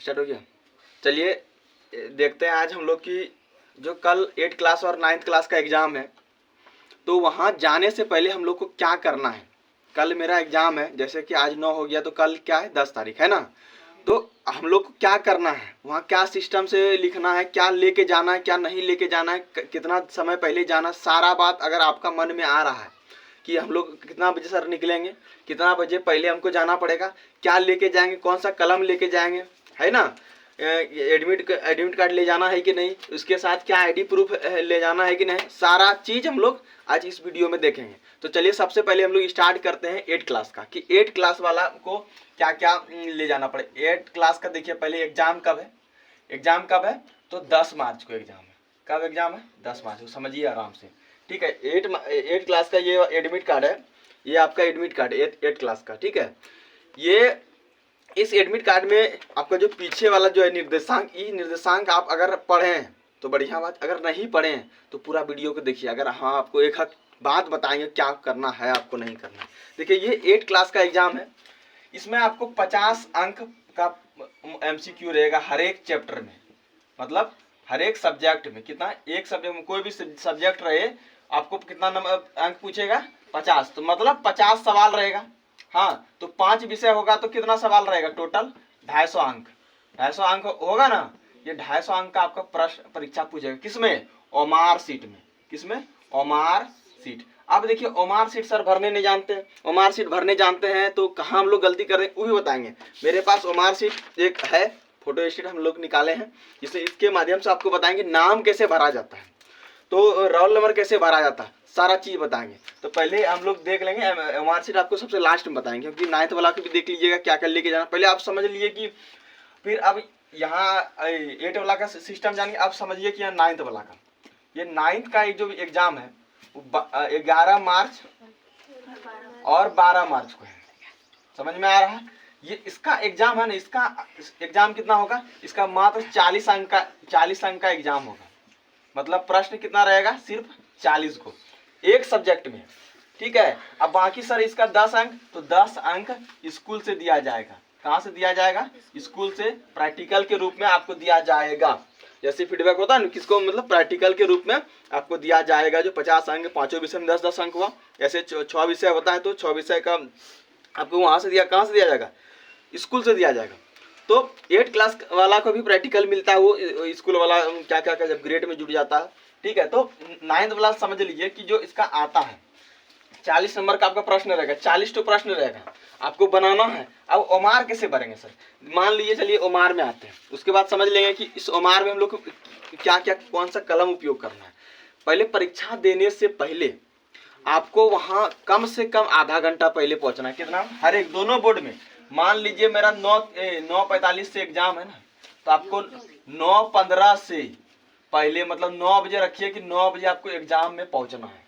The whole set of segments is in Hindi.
स्टार्ट हो गया। चलिए देखते हैं आज हम लोग की जो कल 8th क्लास और 9th क्लास का एग्ज़ाम है, तो वहाँ जाने से पहले हम लोग को क्या करना है। कल मेरा एग्ज़ाम है, जैसे कि आज 9 हो गया तो कल क्या है 10 तारीख है ना। तो हम लोग को क्या करना है, वहाँ क्या सिस्टम से लिखना है, क्या लेके जाना है, क्या नहीं लेके जाना है, कितना समय पहले जाना, सारा बात अगर आपका मन में आ रहा है कि हम लोग कितना बजे सर निकलेंगे, कितना बजे पहले हमको जाना पड़ेगा, क्या लेके जाएंगे, कौन सा कलम लेके जाएंगे, है ना, एडमिट कार्ड ले जाना है कि नहीं, उसके साथ क्या आईडी प्रूफ ले जाना है कि नहीं, सारा चीज़ हम लोग आज इस वीडियो में देखेंगे। तो चलिए सबसे पहले हम लोग स्टार्ट करते हैं 8th क्लास का, कि 8th क्लास वाला को क्या क्या ले जाना पड़े। 8th क्लास का देखिए पहले एग्जाम कब है, एग्जाम कब है तो 10 मार्च को एग्जाम है। कब एग्जाम है 10 मार्च को, समझिए आराम से, ठीक है। 8th क्लास का ये एडमिट कार्ड है, ये आपका एडमिट कार्ड है 8th क्लास का, ठीक है। ये इस एडमिट कार्ड में आपका जो पीछे वाला जो है निर्देशांक, ये निर्देशांक आप अगर पढ़ें तो बढ़िया बात, अगर नहीं पढ़ें तो पूरा वीडियो को देखिए। अगर हाँ आपको एक हक बात बताएंगे क्या करना है आपको नहीं करना है। देखिए ये 8th क्लास का एग्जाम है, इसमें आपको 50 अंक का MCQ रहेगा हर एक चैप्टर में, मतलब हर एक सब्जेक्ट में। कितना, एक सब्जेक्ट में कोई भी सब्जेक्ट रहे आपको कितना नंबर अंक पूछेगा 50, तो मतलब 50 सवाल रहेगा। हाँ तो 5 विषय होगा तो कितना सवाल रहेगा, टोटल 250 अंक, 250 अंक होगा ना। ये 250 अंक का आपका प्रश्न परीक्षा पूछेगा, किसमें, ओमार सीट में, किसमें, ओमार सीट। अब देखिए ओमार सीट सर भरने नहीं जानते हैं, ओमार सीट भरने जानते हैं तो कहाँ हम लोग गलती कर रहे हैं वो भी बताएंगे। मेरे पास ओमार सीट एक है, फोटो स्टेट हम लोग निकाले हैं, जिससे इसके माध्यम से आपको बताएंगे नाम कैसे भरा जाता है, तो रोल नंबर कैसे भरा जाता है, सारा चीज़ बताएंगे। तो पहले हम लोग देख लेंगे, मार्कशीट आपको सबसे लास्ट में बताएंगे, क्योंकि 9th वाला को भी देख लीजिएगा क्या क्या लेके जाना। पहले आप समझ लीजिए कि फिर अब यहाँ 8 वाला का सिस्टम जानिए, आप समझिए कि यहाँ 9th वाला का, ये 9th का जो एग्जाम है वो 11 मार्च और 12 मार्च को है, समझ में आ रहा है। ये इसका एग्जाम है ना, इसका एग्जाम कितना होगा, इसका मात्र 40 अंक का एग्जाम होगा, मतलब प्रश्न कितना रहेगा, सिर्फ 40 को एक सब्जेक्ट में, ठीक है। अब बाकी सर इसका 10 अंक, तो 10 अंक स्कूल से दिया जाएगा। कहाँ से दिया जाएगा, स्कूल से प्रैक्टिकल के रूप में आपको दिया जाएगा। जैसे फीडबैक होता है ना किसको, मतलब प्रैक्टिकल के रूप में आपको दिया जाएगा, जो 50 अंक, पांचों विषय में 10-10 अंक हुआ, ऐसे 6 विषय होता है तो 6 विषय का आपको वहाँ से दिया, कहाँ से दिया जाएगा, स्कूल से दिया जाएगा। तो 8th क्लास वाला को भी प्रैक्टिकल मिलता है, वो स्कूल वाला क्या क्या क्या जब ग्रेड में जुड़ जाता है, ठीक है। तो 9th वाला समझ लीजिए कि जो इसका आता है 40 नंबर का आपका प्रश्न रहेगा, 40 तो प्रश्न रहेगा, आपको बनाना है। अब ओमार कैसे भरेंगे सर, मान लीजिए चलिए ओमार में आते हैं, उसके बाद समझ लेंगे कि इस ओमार में हम लोग को क्या क्या कौन सा कलम उपयोग करना है। पहले परीक्षा देने से पहले आपको वहाँ कम से कम आधा घंटा पहले पहुँचना है। कितना, हर एक दोनों बोर्ड में। मान लीजिए मेरा 9:45 से एग्जाम है ना, तो आपको 9:15 से पहले, मतलब 9 बजे रखिए कि 9 बजे आपको एग्जाम में पहुंचना है,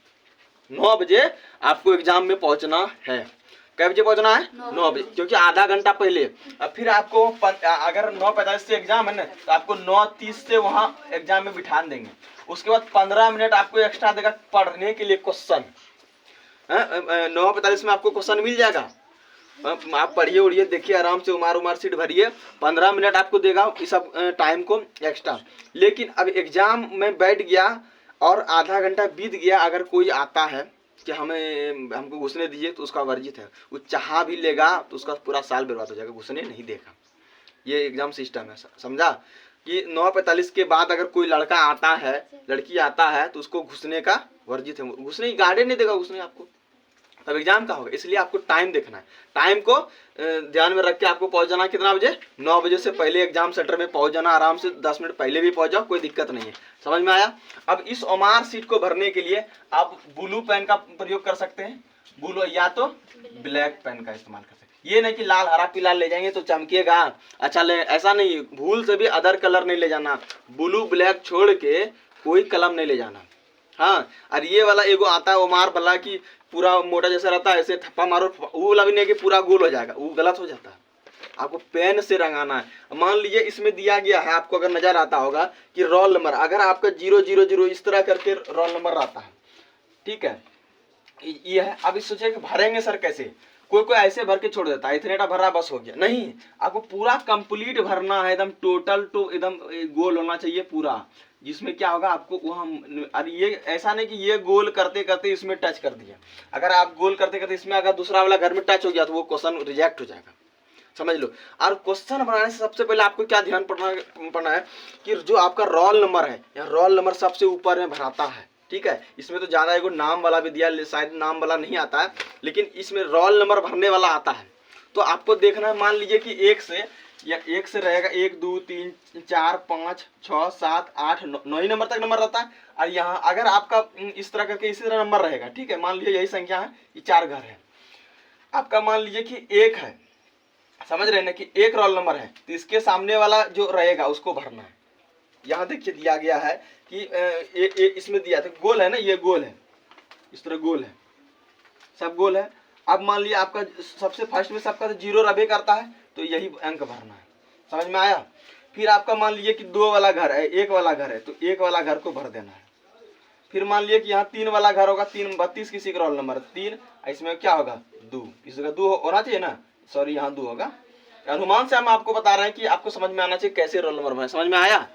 9 बजे आपको एग्जाम में पहुंचना है। कै बजे पहुंचना है, 9 बजे, क्योंकि आधा घंटा पहले। अब फिर आपको अगर 9:45 से एग्जाम है ना, तो आपको 9:30 से वहाँ एग्जाम में बिठा देंगे। उसके बाद 15 मिनट आपको एक्स्ट्रा देगा पढ़ने के लिए क्वेश्चन। 9:45 में आपको क्वेश्चन मिल जाएगा, आप पढ़िए उड़िए देखिए आराम से, उमार सीट भरिए, 15 मिनट आपको देगा इस सब टाइम को एक्स्ट्रा। लेकिन अब एग्जाम में बैठ गया और आधा घंटा बीत गया, अगर कोई आता है कि हमको घुसने दीजिए तो उसका वर्जित है, वो चाह भी लेगा तो उसका पूरा साल बर्बाद हो जाएगा, घुसने नहीं देगा। ये एग्जाम सिस्टम है, समझा। कि 9:45 के बाद अगर कोई लड़का आता है, लड़की आता है, तो उसको घुसने का वर्जित है, घुसने की गार्डन नहीं देगा घुसने आपको, तब एग्जाम का होगा। इसलिए आपको टाइम देखना है, टाइम को ध्यान में रख के आपको पहुंच जाना कितना बजे, 9 बजे से पहले एग्जाम सेंटर में पहुंच जाना। आराम से 10 मिनट पहले भी पहुंच जाओ, कोई दिक्कत नहीं है, समझ में आया। अब इस ओमार सीट को भरने के लिए आप ब्लू पेन का प्रयोग कर सकते हैं, ब्लू या तो ब्लैक पेन का इस्तेमाल कर सकते हैं। ये नहीं कि लाल हरा पीला ले जाएंगे तो चमकेगा अच्छा ले, ऐसा नहीं, भूल से भी अदर कलर नहीं ले जाना, ब्लू ब्लैक छोड़ के कोई कलम नहीं ले जाना। हाँ, और ये वाला एगो आता है ओमार वाला की पूरा मोटा जैसा रहता है, ऐसे थप्पा मारो, वो वाला भी नहीं कि पूरा गोल हो जाएगा, वो गलत हो जाता है। आपको पेन से रंगाना है। मान लीजिए इसमें दिया गया है, आपको अगर नजर आता होगा कि रोल नंबर, अगर आपका 000 इस तरह करके रोल नंबर आता है, ठीक है, ये है। अब इस सोचे कि भरेंगे सर कैसे, कोई कोई ऐसे भर के छोड़ देता है, इतने भरा बस हो गया, नहीं, आपको पूरा कंप्लीट भरना है, एकदम टोटल टू एकदम गोल होना चाहिए पूरा, जिसमें क्या होगा आपको वहाँ, अरे ये ऐसा नहीं कि ये गोल करते करते इसमें टच कर दिया, अगर आप गोल करते करते इसमें अगर दूसरा वाला घर में टच हो गया तो वो क्वेश्चन रिजेक्ट हो जाएगा, समझ लो। और क्वेश्चन बनाने से सबसे पहले आपको क्या ध्यान पड़ना है कि जो आपका रोल नंबर है, या रोल नंबर सबसे ऊपर में भराता है, ठीक है। इसमें तो ज्यादा एगो नाम वाला भी दिया, शायद नाम वाला नहीं आता है, लेकिन इसमें रोल नंबर भरने वाला आता है। तो आपको देखना है, मान लीजिए कि एक से रहेगा 1 2 3 4 5 6 7 8 9 ही नंबर तक नंबर रहता है। और यहाँ अगर आपका इस तरह करके इसी तरह नंबर रहेगा, ठीक है, मान लीजिए यही संख्या है, ये 4 घर है, आपका मान लीजिए कि 1 है, समझ रहे हैं ना कि 1 रोल नंबर है, तो इसके सामने वाला जो रहेगा उसको भरना है। यहाँ देखिए दिया गया है कि इसमें दिया था गोल है ना, ये गोल है, इस तरह गोल है, सब गोल है। अब मान लिया आपका सबसे फर्स्ट में सबका तो 0 रबे करता है, तो यही अंक भरना है, समझ में आया। फिर आपका मान लीजिए कि 2 वाला घर है, 1 वाला घर है, तो 1 वाला घर को भर देना है। फिर मान लिया कि यहाँ 3 वाला घर होगा, 3 32 किसी का रोल नंबर 3, इसमें क्या होगा 2, इस जगह 2 होना चाहिए ना, सॉरी यहाँ 2 होगा। अनुमान से हम आपको बता रहे हैं कि आपको समझ में आना चाहिए कैसे रोल नंबर बनाए, समझ में आया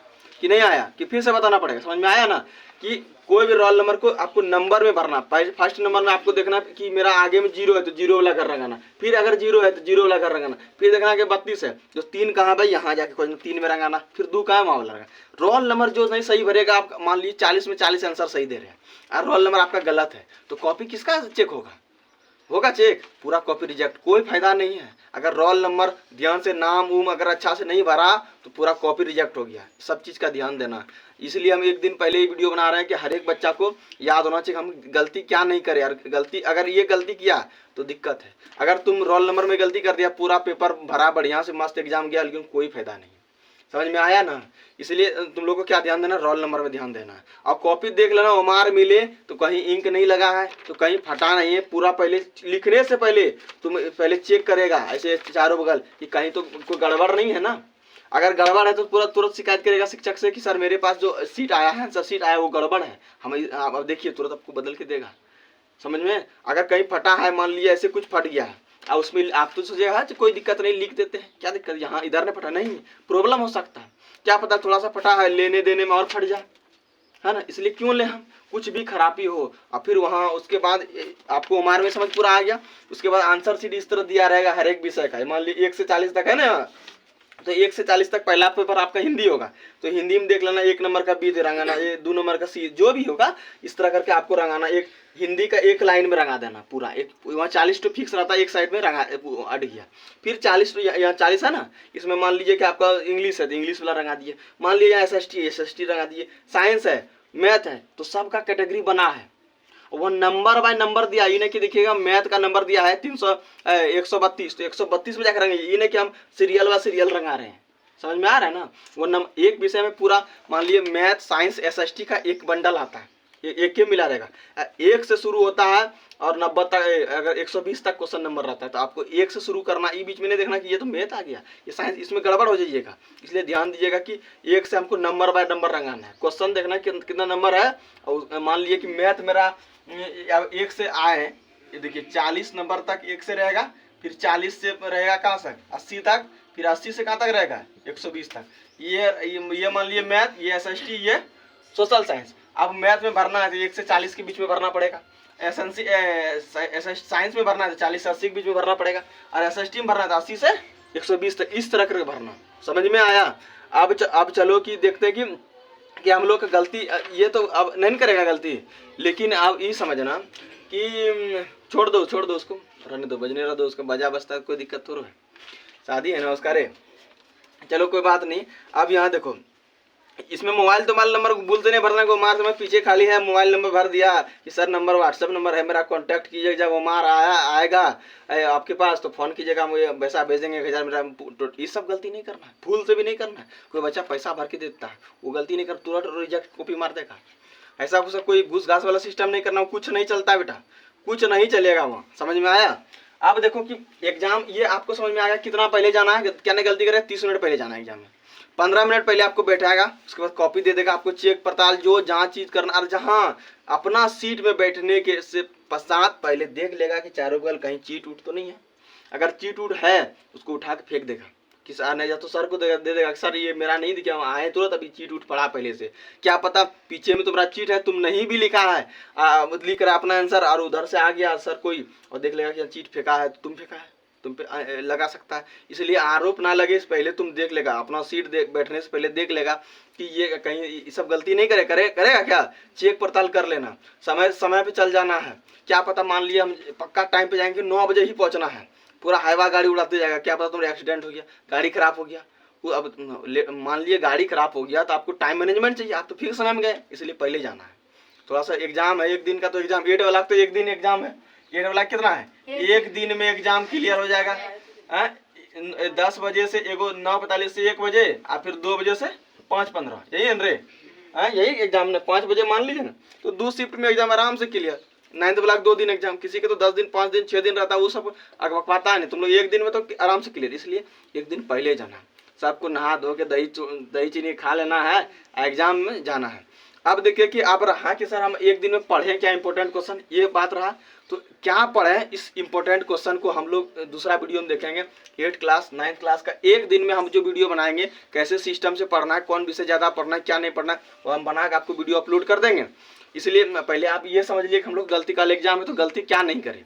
कि नहीं आया, कि फिर से बताना पड़ेगा, समझ में आया ना, कि कोई भी रोल नंबर को आपको नंबर में भरना। फर्स्ट नंबर में आपको देखना कि मेरा आगे में 0 है तो 0 वाला घर रंगाना, फिर अगर 0 है तो 0 वाला घर रंगाना, फिर देखना कि 32 है तो 3 कहाँ भाई, यहाँ जाके खोजना, 3 में रंगाना, फिर 2 कहाँ वहाँ वाला रंगाना। रोल नंबर जो नहीं सही भरेगा, आप मान लीजिए 40 में 40 आंसर सही दे रहे हैं और रोल नंबर आपका गलत है, तो कॉपी किसका चेक होगा चेक, पूरा कॉपी रिजेक्ट, कोई फायदा नहीं है। अगर रोल नंबर ध्यान से, नाम उम अगर अच्छा से नहीं भरा तो पूरा कॉपी रिजेक्ट हो गया, सब चीज़ का ध्यान देना। इसलिए हम एक दिन पहले ही वीडियो बना रहे हैं कि हर एक बच्चा को याद होना चाहिए हम गलती क्या नहीं करें यार, गलती अगर ये गलती किया तो दिक्कत है। अगर तुम रोल नंबर में गलती कर दिया, पूरा पेपर भरा बढ़िया से मस्त एग्जाम गया, लेकिन कोई फायदा नहीं, समझ में आया ना। इसलिए तुम लोग को क्या ध्यान देना, रोल नंबर में ध्यान देना है। और कॉपी देख लेना, ओमार मिले तो कहीं इंक नहीं लगा है, तो कहीं फटा नहीं है, पूरा पहले लिखने से पहले तुम पहले चेक करेगा ऐसे चारों बगल कि कहीं तो कोई गड़बड़ नहीं है ना। अगर गड़बड़ है तो पूरा तुरंत शिकायत करेगा शिक्षक से कि सर मेरे पास जो सीट आया है, आंसर सीट आया वो गड़बड़ है, हम अब देखिए तुरंत आपको बदल के देगा, समझ में। अगर कहीं फटा है, मान लिया ऐसे कुछ फट गया है और उसमें आप तो सोचेगा कोई दिक्कत नहीं, लिख देते हैं, क्या दिक्कत, यहाँ इधर ने फटा नहीं, प्रॉब्लम हो सकता है, क्या पता थोड़ा सा फटा है, लेने देने में और फट जाए, है ना। इसलिए क्यों ले हम, कुछ भी खराबी हो और फिर वहाँ उसके बाद आपको उम्र में समझ पूरा आ गया, उसके बाद आंसर सीट इस तरह दिया रहेगा हर एक विषय का, मान लीजिए 1 से 40 तक है ना, तो 1 से 40 तक पहला पेपर आपका हिंदी होगा, तो हिंदी में देख लेना 1 नंबर का बी रंगाना, 2 नंबर का सी, जो भी होगा इस तरह करके आपको रंगाना। एक हिंदी का 1 लाइन में रंगा देना पूरा, एक वहाँ 40 तो फिक्स रहता है, एक साइड में रंगा अट गया। फिर 40 तो यहाँ 40 है ना, इसमें मान लीजिए कि आपका इंग्लिश है तो इंग्लिश वाला रंगा दिए, मान लीजिए SST रंगा दिए, साइंस है, मैथ है, तो सबका कैटेगरी बना है, वो नंबर बाय नंबर दिया। ये नहीं कि देखिएगा मैथ का नंबर दिया है 132 तो 132 में जाकर रंगे, ये नहीं कि हम सीरियल बाय सीरियल रंगा रहे हैं, समझ में आ रहा है ना। वो एक विषय में पूरा मान लिए मैथ साइंस SST का एक बंडल आता है, एक के मिला रहेगा, 1 से शुरू होता है और 90 तक, अगर 120 तक क्वेश्चन नंबर रहता है, तो आपको 1 से शुरू करना, ये बीच में नहीं देखना कि ये तो मैथ आ गया, ये साइंस, इसमें गड़बड़ हो जाइएगा। इसलिए ध्यान दीजिएगा कि 1 से हमको नंबर बाय नंबर रंगाना है, क्वेश्चन देखना कितना नंबर है। और मान लीजिए कि मैथ मेरा 1 से आए, देखिए 40 नंबर तक 1 से रहेगा, फिर 40 से रहेगा कहाँ तक 80 तक, फिर 80 से कहाँ तक रहेगा 120 तक। ये मान लिए मैथ, ये SST, ये सोशल साइंस। अब मैथ में भरना है तो 1 से 40 के बीच में भरना पड़ेगा, साइंस में भरना है तो 40 से 80 के बीच में भरना पड़ेगा, और SST में भरना है तो 80 से 120 तक, इस तरह करके भरना, समझ में आया। अब चलो कि देखते हैं कि हम लोग का गलती, ये तो अब नहीं करेगा गलती, लेकिन अब ये समझना कि छोड़ दो उसको, रहने दो, बजने रह दो, उसका बजा बजता है, कोई दिक्कत थोड़ा है, शादी है ना उसका रे, चलो कोई बात नहीं। अब यहाँ देखो, इसमें मोबाइल नंबर भूलते नहीं भरना को, उमार से मैं पीछे खाली है, मोबाइल नंबर भर दिया कि सर नंबर व्हाट्सएप नंबर है मेरा, कांटेक्ट कीजिए, जब उमार आएगा आपके पास तो फोन कीजिएगा, मुझे पैसा भेज देंगे 1000 मेरा, ये सब गलती नहीं करना है, भूल से भी नहीं करना है। कोई बच्चा पैसा भर के देता है, वो गलती नहीं कर, तुरंत रिजेक्ट कॉपी मार देगा, ऐसा कुछ कोई घूस घास वाला सिस्टम नहीं करना, कुछ नहीं चलता बेटा, कुछ नहीं चलेगा वहाँ, समझ में आया। अब देखो कि एग्जाम, ये आपको समझ में आया कितना पहले जाना है, क्या नहीं गलती करे, 30 मिनट पहले जाना है एग्जाम में, 15 मिनट पहले आपको बैठाएगा, उसके बाद कॉपी दे देगा, आपको चेक पड़ताल जो जहाँ चीज करना, और जहाँ अपना सीट में बैठने के से पश्चात पहले देख लेगा कि चारों बगल कहीं चीट उट तो नहीं है, अगर चीट उट है उसको उठा के फेंक देगा, कि सर नहीं, या तो सर को दे देगा, सर ये मेरा नहीं दिखा, आए तुरंत अभी चीट उठ पड़ा पहले से, क्या पता पीछे में तुम्हारा चीट है, तुम नहीं भी लिखा है, लिख रहा अपना आंसर और उधर से आ गया सर कोई और देख लेगा कि चीट फेंका है तो तुम फेंका है, तुम पे लगा सकता है। इसलिए आरोप ना लगे पहले तुम देख लेगा, अपना सीट बैठने से पहले देख लेगा कि ये कहीं ये सब गलती नहीं करेगा क्या, चेक पड़ताल कर लेना, समय पे चल जाना है। क्या पता मान लिया हम पक्का टाइम पे जाएंगे, 9 बजे ही पहुंचना है, पूरा हाईवा गाड़ी उड़ाते जाएगा, क्या पता तुम्हारा एक्सीडेंट हो गया, गाड़ी खराब हो गया। वो अब मान लिए गाड़ी खराब हो गया तो आपको टाइम मैनेजमेंट चाहिए, आप तो फिर समय में गए, इसलिए पहले जाना है। थोड़ा सा एग्जाम है एक दिन का, तो एग्जाम 8 वाला तो एक दिन एग्जाम है, 8 वाला कितना है, एक दिन में एग्जाम क्लियर हो जाएगा। 10 बजे से 9:45 से 1 बजे और फिर 2 बजे से 5:15, यही है रे, यही एग्जाम ने 5 बजे मान लीजिए ना, तो 2 शिफ्ट में एग्जाम आराम से क्लियर। 9th ब्लॉक 2 दिन एग्जाम, किसी के तो 10 दिन 5 दिन 6 दिन रहता है, वो सब अगवकवाता है नहीं, तुम लोग एक दिन में तो आराम से क्लियर। इसलिए एक दिन पहले जाना, सबको नहा धो के दही चीनी खा लेना है, एग्जाम में जाना है। अब देखिए कि आप रहा कि सर हम एक दिन में पढ़ें क्या इंपॉर्टेंट क्वेश्चन, ये बात रहा तो क्या पढ़ें, इस इंपॉर्टेंट क्वेश्चन को हम लोग दूसरा वीडियो में देखेंगे। 8th क्लास 9th क्लास का एक दिन में हम जो वीडियो बनाएंगे, कैसे सिस्टम से पढ़ना है, कौन विषय ज़्यादा पढ़ना है, क्या नहीं पढ़ना है, वो हम बना के आपको वीडियो अपलोड कर देंगे। इसलिए पहले आप ये समझ लीजिए कि हम लोग गलती का एग्जाम है तो गलती क्या नहीं करें,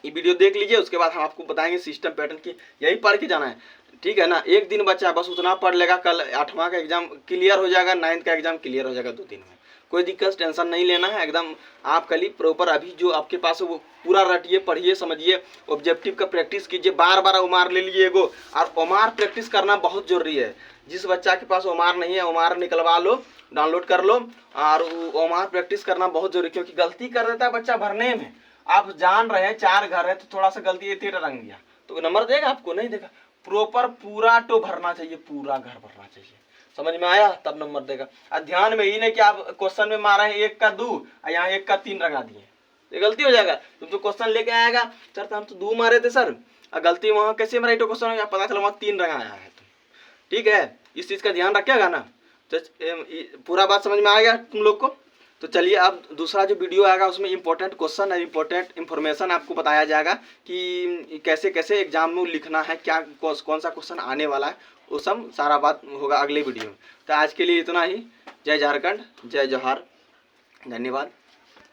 ये वीडियो देख लीजिए, उसके बाद हम आपको बताएंगे सिस्टम पैटर्न की, यही पढ़ के जाना है, ठीक है ना। एक दिन बच्चा बस उतना पढ़ लेगा, कल 8वां का एग्जाम क्लियर हो जाएगा, 9th का एग्जाम क्लियर हो जाएगा 2 दिन में, कोई दिक्कत टेंशन नहीं लेना है एकदम। आप कल प्रॉपर अभी जो आपके पास है वो पूरा रटिए, पढ़िए, समझिए, ऑब्जेक्टिव का प्रैक्टिस कीजिए, बार बार ओमार ले लीजिए एगो, और ओमार प्रैक्टिस करना बहुत जरूरी है। जिस बच्चा के पास ओमार नहीं है, ओमार निकलवा लो, डाउनलोड कर लो, और ओमार प्रैक्टिस करना बहुत जरूरी, क्योंकि गलती कर देता है बच्चा भरने में। आप जान रहे हैं 4 घर है तो थोड़ा सा गलती तेरा रंग दिया तो नंबर देगा आपको, नहीं देगा। प्रॉपर पूरा तो भरना चाहिए, पूरा घर भरना चाहिए, समझ में आया, तब नंबर देगा। और ध्यान में ही नहीं कि आप क्वेश्चन में मारे हैं 1 का 2 और यहाँ 1 का 3 लगा दिए, ये गलती हो जाएगा। तुम तो क्वेश्चन लेके आएगा सर तो हम तो 2 मारे थे सर, और गलती वहाँ कैसे मेरा तो क्वेश्चन हो, पता चला वहाँ 3 लगाया है तुम, ठीक है, इस चीज़ का ध्यान रखिएगा ना। तो पूरा बात समझ में आ गया तुम लोग को। तो चलिए अब दूसरा जो वीडियो आएगा उसमें इंपॉर्टेंट क्वेश्चन और इंपॉर्टेंट इन्फॉर्मेशन आपको बताया जाएगा कि कैसे कैसे एग्जाम में लिखना है, क्या कौन सा क्वेश्चन आने वाला है, वो सब सारा बात होगा अगले वीडियो में। तो आज के लिए इतना ही। जय झारखंड, जय जोहार, धन्यवाद।